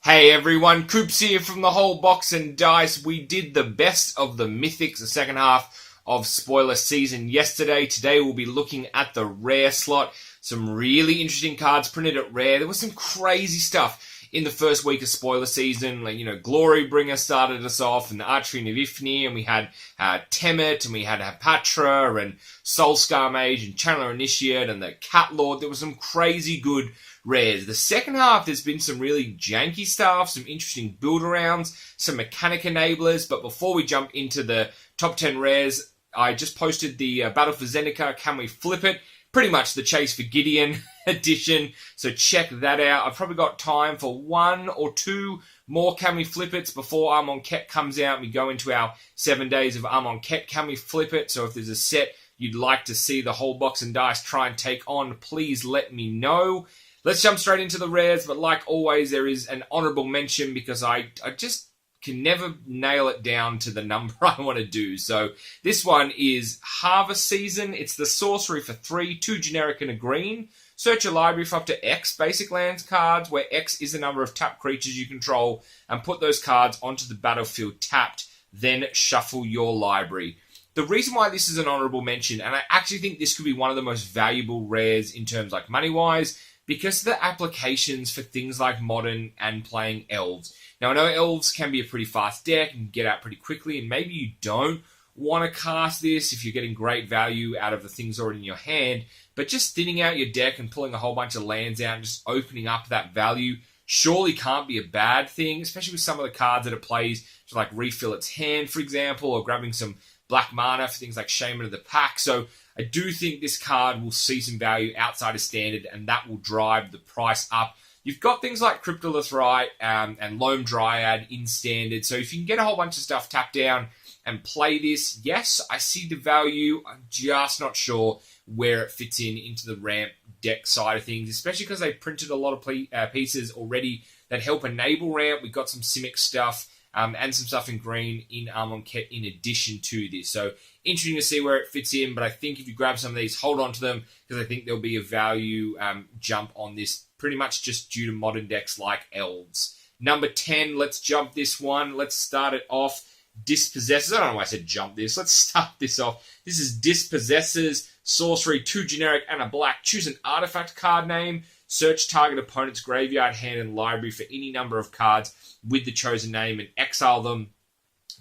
Hey everyone, Coops here from the Whole Box and Dice. We did the best of the Mythics, the second half of spoiler season yesterday. Today we'll be looking at the rare slot. Some really interesting cards printed at rare. There was some crazy stuff in the first week of spoiler season. Like, Glorybringer started us off, and the Archery Navifni, and we had Temet, and we had Hapatra, and Soulscar Mage, and Channeler Initiate, and the Cat Lord. There was some crazy good rares. The second half, there's been some really janky stuff, some interesting build-arounds, some mechanic enablers, but before we jump into the top 10 rares, I just posted the Battle for Zendikar, Can We Flip It? Pretty much the Chase for Gideon edition, so check that out. I've probably got time for one or two more Can We Flip It's before Amonkhet comes out. We go into our 7 days of Amonkhet Can We Flip It, so if there's a set you'd like to see the Whole Box and Dice try and take on, please let me know. Let's jump straight into the rares, but like always, there is an honorable mention because I just can never nail it down to the number I want to do. So this one is Harvest Season. It's the sorcery for 3, 2 generic and a green. Search your library for up to X basic lands cards, where X is the number of tapped creatures you control, and put those cards onto the battlefield tapped, then shuffle your library. The reason why this is an honorable mention, and I actually think this could be one of the most valuable rares in terms like money-wise, because of the applications for things like Modern and playing Elves. Now, I know Elves can be a pretty fast deck and get out pretty quickly, and maybe you don't want to cast this if you're getting great value out of the things already in your hand, but just thinning out your deck and pulling a whole bunch of lands out and just opening up that value surely can't be a bad thing, especially with some of the cards that it plays to like refill its hand, for example, or grabbing some black mana for things like Shaman of the Pack. So I do think this card will see some value outside of standard, and that will drive the price up. You've got things like Cryptolith Rite and Loam Dryad in standard, so if you can get a whole bunch of stuff tapped down and play this, yes, I see the value. I'm just not sure where it fits into the ramp deck side of things, especially because they printed a lot of pieces already that help enable ramp. We've got some Simic stuff and some stuff in green in Amonkhet in addition to this. So interesting to see where it fits in, but I think if you grab some of these, hold on to them, because I think there'll be a value jump on this, pretty much just due to modern decks like Elves. Number 10, let's jump this one. Let's start it off. Dispossessors. I don't know why I said jump this. Let's start this off. This is Dispossessors, sorcery, 2 generic and a black. Choose an artifact card name. Search target opponent's graveyard, hand, and library for any number of cards with the chosen name and exile them.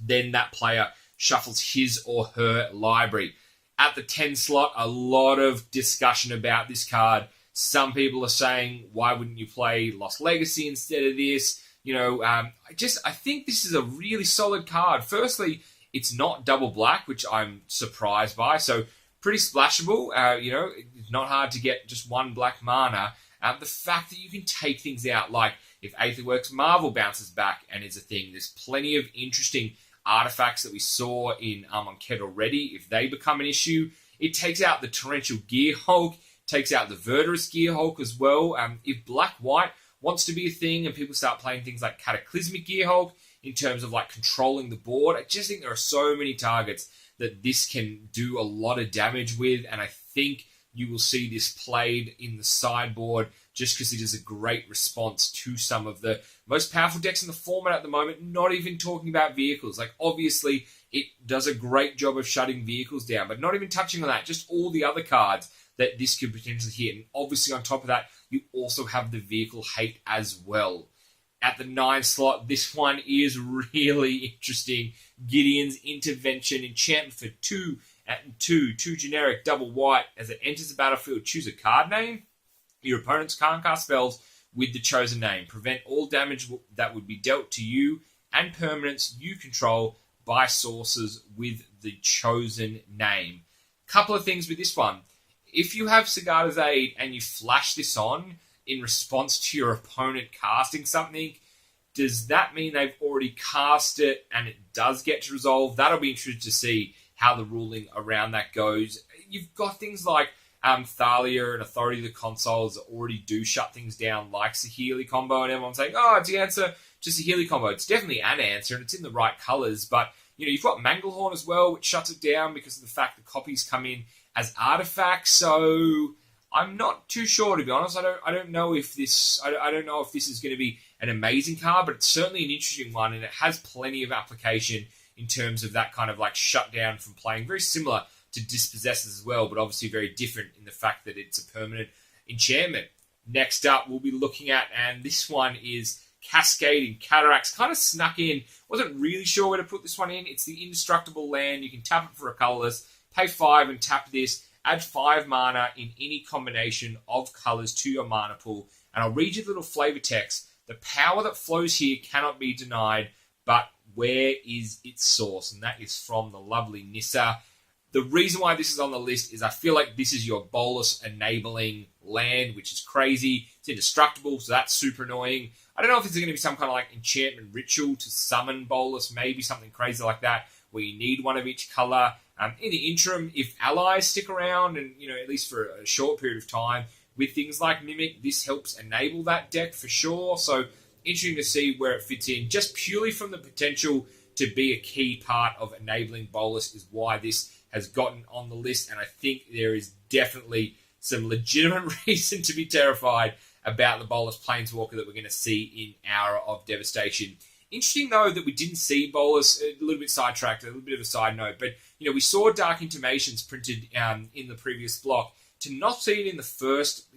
Then that player shuffles his or her library. At the 10 slot, a lot of discussion about this card. Some people are saying, why wouldn't you play Lost Legacy instead of this? I think this is a really solid card. Firstly, it's not double black, which I'm surprised by. So pretty splashable. It's not hard to get just one black mana. The fact that you can take things out, like if Aetherworks Marvel bounces back and is a thing, there's plenty of interesting artifacts that we saw in Amonkhet already. If they become an issue, it takes out the Torrential Gearhulk, takes out the Verdurous Gearhulk as well. If Black-White wants to be a thing and people start playing things like Cataclysmic Gearhulk in terms of like controlling the board, I just think there are so many targets that this can do a lot of damage with, and I think you will see this played in the sideboard just because it is a great response to some of the most powerful decks in the format at the moment, not even talking about vehicles. Like, obviously, it does a great job of shutting vehicles down, but not even touching on that, just all the other cards that this could potentially hit. And obviously, on top of that, you also have the vehicle hate as well. At the 9 slot, this one is really interesting. Gideon's Intervention, enchantment for 2 and 2 generic, double white. As it enters the battlefield, choose a card name. Your opponents can't cast spells with the chosen name. Prevent all damage that would be dealt to you and permanents you control by sources with the chosen name. Couple of things with this one. If you have Sigarda's Aid and you flash this on in response to your opponent casting something, does that mean they've already cast it and it does get to resolve? That'll be interesting to see how the ruling around that goes. You've got things like Thalia and Authority of the Consoles that already do shut things down, like Saheeli combo, and everyone's saying, oh, it's the answer to Saheeli combo. It's definitely an answer, and it's in the right colours, but you've got Manglehorn as well, which shuts it down because of the fact that copies come in as artifacts, so I'm not too sure, to be honest. I don't know if this is going to be an amazing card, but it's certainly an interesting one, and it has plenty of application in terms of that kind of like shutdown from playing. Very similar to Dispossessors as well, but obviously very different in the fact that it's a permanent enchantment. Next up, we'll be looking at, and this one is Cascading. Cataracts kind of snuck in. Wasn't really sure where to put this one in. It's the indestructible land. You can tap it for a colorless, pay 5 and tap this. Add 5 mana in any combination of colors to your mana pool. And I'll read you the little flavor text. The power that flows here cannot be denied, but where is its source? And that is from the lovely Nissa. The reason why this is on the list is I feel like this is your bolus enabling land, which is crazy. It's indestructible, so that's super annoying. I don't know if there's going to be some kind of like enchantment ritual to summon bolus, maybe something crazy like that, where you need one of each color. In the interim, if allies stick around, and at least for a short period of time, with things like Mimic, this helps enable that deck for sure. So interesting to see where it fits in. Just purely from the potential to be a key part of enabling bolus is why this has gotten on the list, and I think there is definitely some legitimate reason to be terrified about the bolus planeswalker that we're going to see in Hour of Devastation. Interesting, though, that we didn't see bolus, a little bit sidetracked, a little bit of a side note, but we saw Dark Intimations printed in the previous block. To not see it in the first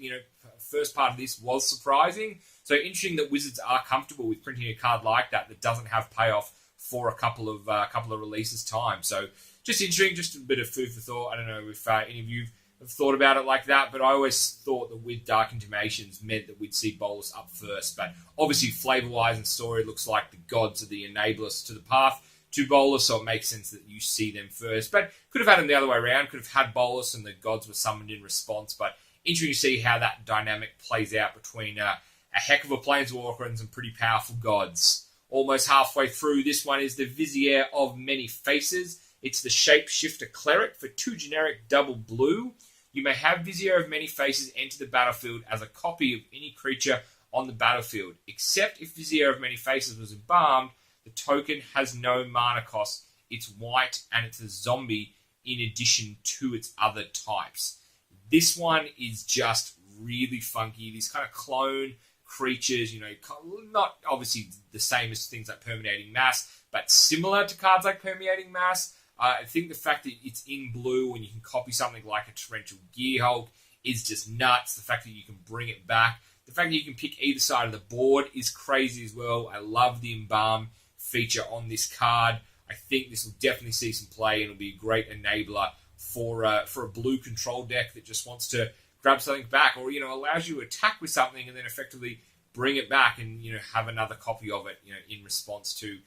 part of this was surprising. So interesting that Wizards are comfortable with printing a card like that doesn't have payoff for a couple of releases time. So just interesting, just a bit of food for thought. I don't know if any of you have thought about it like that, but I always thought that with Dark Intimations meant that we'd see bolus up first. But obviously, flavor-wise and story, it looks like the gods are the enablers to the path to bolus, so it makes sense that you see them first. But could have had them the other way around, could have had bolus and the gods were summoned in response. But interesting to see how that dynamic plays out between a heck of a planeswalker and some pretty powerful gods. Almost halfway through, this one is the Vizier of Many Faces. It's the shapeshifter cleric for 2 generic double blue. You may have Vizier of Many Faces enter the battlefield as a copy of any creature on the battlefield, except if Vizier of Many Faces was embalmed. The token has no mana cost. It's white and it's a zombie in addition to its other types. This one is just really funky. These kind of clone creatures, not obviously the same as things like Permeating Mass, but similar to cards like Permeating Mass. I think the fact that it's in blue and you can copy something like a Torrential Gearhulk is just nuts. The fact that you can bring it back. The fact that you can pick either side of the board is crazy as well. I love the Embalm feature on this card. I think this will definitely see some play and it'll be a great enabler for a blue control deck that just wants to grab something back, or allows you to attack with something and then effectively bring it back and have another copy of it in response to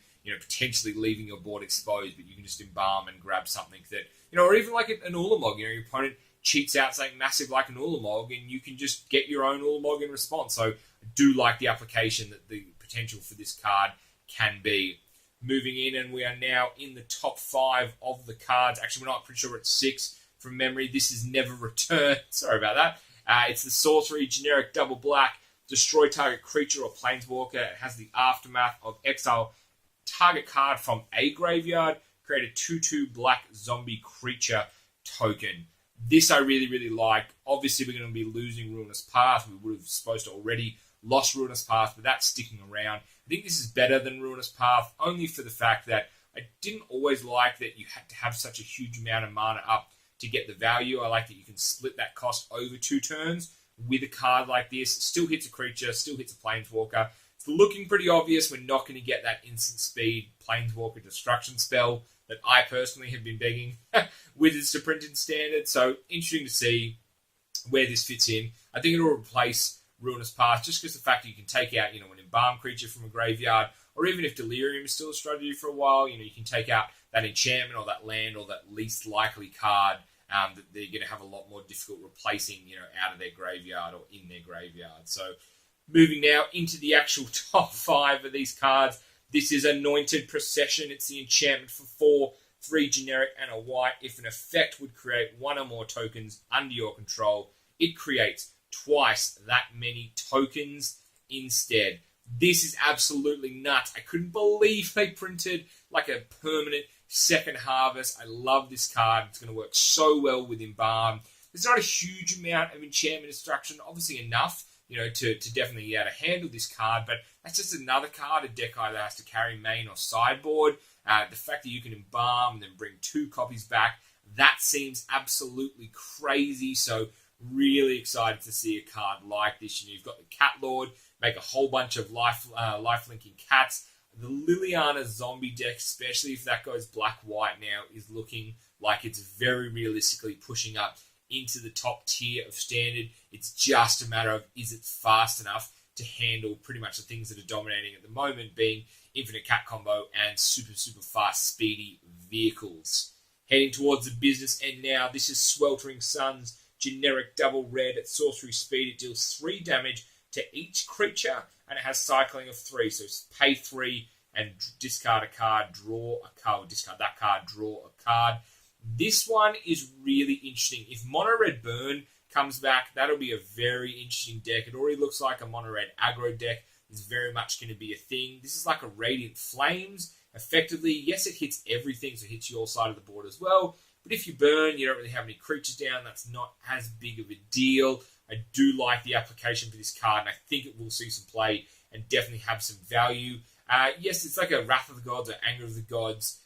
potentially leaving your board exposed, but you can just embalm and grab something that or even like an Ulamog. Your opponent cheats out something massive like an Ulamog and you can just get your own Ulamog in response. So I do like the application that the potential for this card can be. Moving in, and we are now in the top 5 of the cards. Actually, we're not pretty sure we're at 6 from memory. This is Never Return. Sorry about that. It's the sorcery, generic double black, destroy target creature or planeswalker. It has the aftermath of exile target card from a graveyard. Create a 2/2 black zombie creature token. This I really, really like. Obviously, we're going to be losing Ruinous Path. We would have supposed to already lost Ruinous Path, but that's sticking around. I think this is better than Ruinous Path, only for the fact that I didn't always like that you had to have such a huge amount of mana up to get the value. I like that you can split that cost over 2 turns with a card like this. Still hits a creature, still hits a planeswalker. It's looking pretty obvious we're not going to get that instant speed planeswalker destruction spell that I personally have been begging Wizards to print in Standard. So interesting to see where this fits in. I think it'll replace Ruinous Path, just because the fact that you can take out, an embalmed creature from a graveyard, or even if Delirium is still a strategy for a while, you can take out that enchantment or that land or that least likely card that they're going to have a lot more difficult replacing, out of their graveyard or in their graveyard. So moving now into the actual top 5 of these cards. This is Anointed Procession. It's the enchantment for 4, 3 generic and a white. If an effect would create 1 or more tokens under your control, it creates twice that many tokens instead. This is absolutely nuts. I couldn't believe they printed like a permanent second harvest. I love this card. It's going to work so well with Embalm. There's not a huge amount of enchantment destruction, obviously enough, to definitely be able to handle this card, but that's just another card a deck either has to carry main or sideboard. The fact that you can embalm and then bring 2 copies back, that seems absolutely crazy. So really excited to see a card like this. You've got the Cat Lord, make a whole bunch of life-linking cats. The Liliana zombie deck, especially if that goes black-white now, is looking like it's very realistically pushing up into the top tier of standard. It's just a matter of, is it fast enough to handle pretty much the things that are dominating at the moment, being infinite cat combo and super, super fast, speedy vehicles. Heading towards the business end now. This is Sweltering Suns, generic double red at sorcery speed. It deals 3 damage to each creature, and it has cycling of 3. So pay 3 and discard a card, draw a card, discard that card, draw a card. This one is really interesting. If Mono Red Burn comes back, that'll be a very interesting deck. It already looks like a Mono Red aggro deck is very much going to be a thing. This is like a Radiant Flames. Effectively, yes, it hits everything, so it hits your side of the board as well. But if you burn, you don't really have any creatures down. That's not as big of a deal. I do like the application for this card, and I think it will see some play and definitely have some value. Yes, it's like a Wrath of the Gods or Anger of the Gods.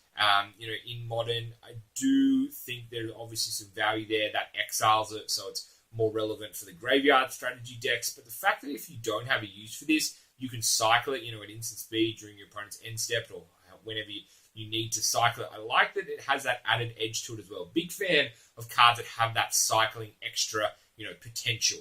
In Modern, I do think there's obviously some value there that exiles it, so it's more relevant for the graveyard strategy decks. But the fact that if you don't have a use for this, you can cycle it, at instant speed during your opponent's end step or whenever you need to cycle it. I like that it has that added edge to it as well. Big fan of cards that have that cycling extra, potential.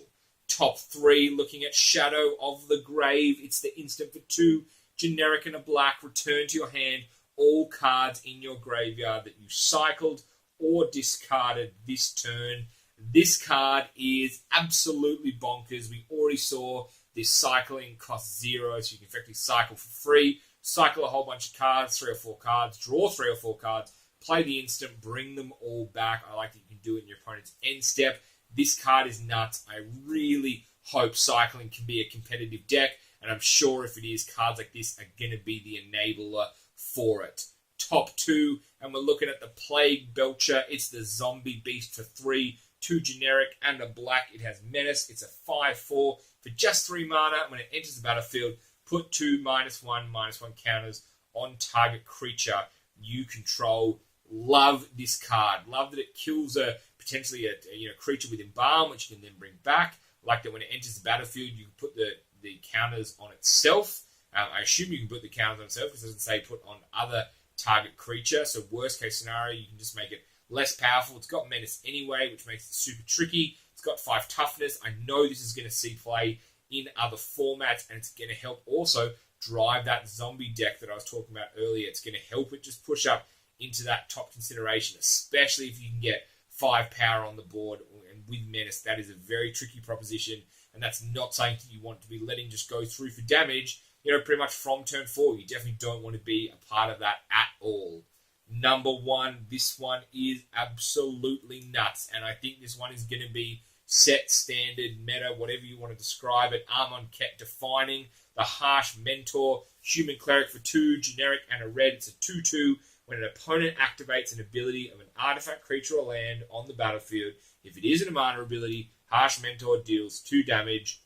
Top 3, looking at Shadow of the Grave. It's the instant for 2, generic and a black. Return to your hand all cards in your graveyard that you cycled or discarded this turn. This card is absolutely bonkers. We already saw this cycling costs 0, so you can effectively cycle for free, cycle a whole bunch of cards, 3 or 4 cards, draw 3 or 4 cards, play the instant, bring them all back. I like that you can do it in your opponent's end step. This card is nuts. I really hope cycling can be a competitive deck, and I'm sure if it is, cards like this are going to be the enabler for it. Top 2, and we're looking at the Plague Belcher. It's the zombie beast for 3, 2 generic and a black. It has menace. It's a 5/4 for just 3 mana. When it enters the battlefield, put 2 -1/-1 counters on target creature you control. Love this card. Love that it kills potentially a creature with embalm, which you can then bring back. Like that when it enters the battlefield, you can put the counters on itself. I assume you can put the counters on itself because it doesn't say put on other target creature. So worst case scenario, you can just make it less powerful. It's got menace anyway, which makes it super tricky. It's got 5 toughness. I know this is going to see play in other formats, and it's going to help also drive that zombie deck that I was talking about earlier. It's going to help it just push up into that top consideration, especially if you can get 5 power on the board. And with menace, that is a very tricky proposition, and that's not something that you want to be letting just go through for damage, pretty much from turn 4. You definitely don't want to be a part of that at all. Number 1, this one is absolutely nuts, and I think this one is going to be set, standard, meta, whatever you want to describe it. Amonkhet Defining, the Harsh Mentor, human cleric for 2, generic and a red. It's a 2/2. When an opponent activates an ability of an artifact, creature, or land on the battlefield, if it is an mana ability, Harsh Mentor deals 2 damage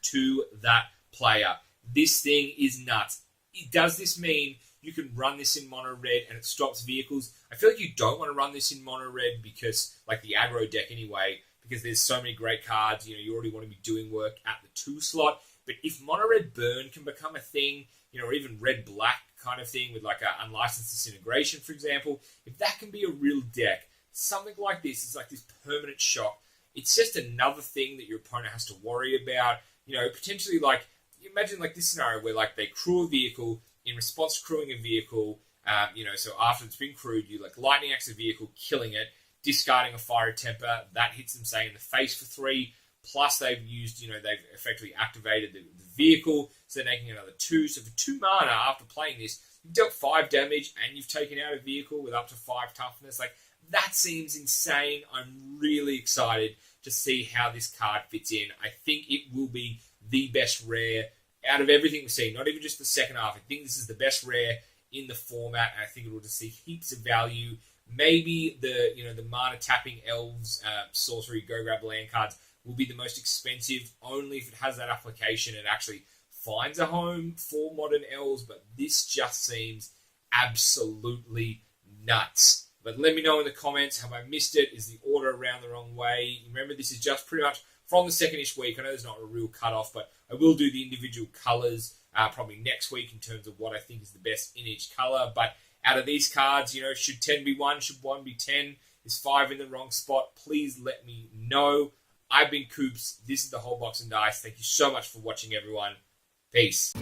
to that player. This thing is nuts. Does this mean you can run this in mono red and it stops vehicles? I feel like you don't want to run this in mono red because, like the aggro deck anyway, because there's so many great cards. You already want to be doing work at the 2 slot. But if mono red burn can become a thing, or even red black kind of thing with like an unlicensed disintegration, for example, if that can be a real deck, something like this is like this permanent shock. It's just another thing that your opponent has to worry about. Potentially like, imagine like this scenario where like they crew a vehicle, in response to crewing a vehicle, so after it's been crewed, you like lightning axe a vehicle, killing it, discarding a fiery temper, that hits them, say, in the face for 3, plus they've used, they've effectively activated the vehicle, so they're making another 2. So for 2 mana after playing this, you've dealt 5 damage and you've taken out a vehicle with up to 5 toughness. Like, that seems insane. I'm really excited to see how this card fits in. I think it will be the best rare out of everything we've seen, not even just the second half. I think this is the best rare in the format, and I think it will just see heaps of value maybe the mana tapping elves, sorcery, go grab land cards will be the most expensive, only if it has that application and actually finds a home for modern elves. But this just seems absolutely nuts. But let me know in the comments, have I missed it? Is the order around the wrong way? Remember, this is just pretty much from the second-ish week. I know there's not a real cutoff, but I will do the individual colours probably next week in terms of what I think is the best in each colour. But out of these cards, should 10 be 1? Should 1 be 10? Is 5 in the wrong spot? Please let me know. I've been Coops. This is the Whole Box and Dice. Thank you so much for watching, everyone. Peace.